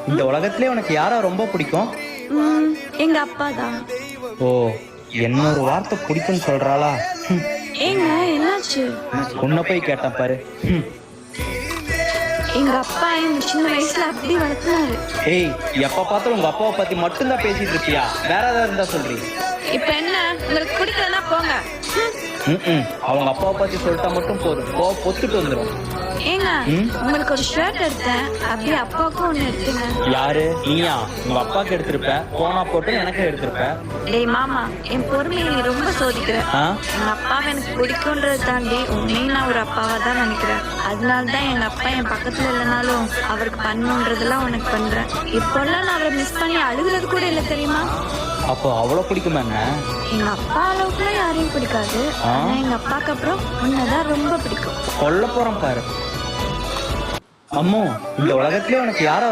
இந்த உலகத்திலே உனக்கு யாரா ரொம்ப பிடிக்கும்? எங்க அப்பா தான். ஓ, என்ன ஒரு வார்த்தை பிடிக்கும்னு சொல்றாளா? ஏங்க என்னாச்சு? உன்னை போய் கேட்டேன் பாரு. எங்க அப்பா எங்க சின்ன வயசுல அப்படி வளர்த்துனாரு. ஏய், எப்ப பார்த்தாலும் உங்க அப்பாவை பத்தி மட்டும்தான் பேசிட்டு இருப்பியா? வேற ஏதாவது இருந்தா சொல்றீ. இப்ப என்ன, உங்களுக்கு பிடிக்கலன்னா போங்க. அவங்க அப்பாவை பத்தி சொல்லிட்டா மட்டும் போதும், பொத்துட்டு வந்துடும். ஏங்க உங்களுக்கு ஒரு ஷர்ட் எடுத்தேன், அப்படியே அப்பாவுக்கும் ஒண்ணு எடுத்துங்க. யாரு நீயா? உங்க அப்பாவுக்கு எடுத்திருப்ப, போனா போட்டு எனக்கு எடுத்திருப்ப. டேய் மாமா, என் பொறுமையை நீ ரொம்ப சோதிக்கிற. எங்க அப்பாவை எனக்கு பிடிக்கும்ன்றதை தாண்டி உன்னையும் நான் ஒரு அப்பாவா தான் நினைக்கிறேன். அதனாலதான் எங்க அப்பா என் பக்கத்துல இல்லைனாலும் அவருக்கு பண்ணுன்றதெல்லாம் உனக்கு பண்றேன். இப்பெல்லாம் நான் அவரை மிஸ் பண்ணி அழுகுறது கூட இல்லை தெரியுமா? அப்போ அவ்வளவு பிடிக்குமா? எங்க அப்பா அளவுக்குலாம் யாரையும் பிடிக்காது. ஆனா எங்க அப்பாக்கு அப்புறம் உன்னதான் ரொம்ப பிடிக்கும். கொல்ல போறோம் பாரு. அம்மோ, இந்த உலகத்திலே உனக்கு யாரா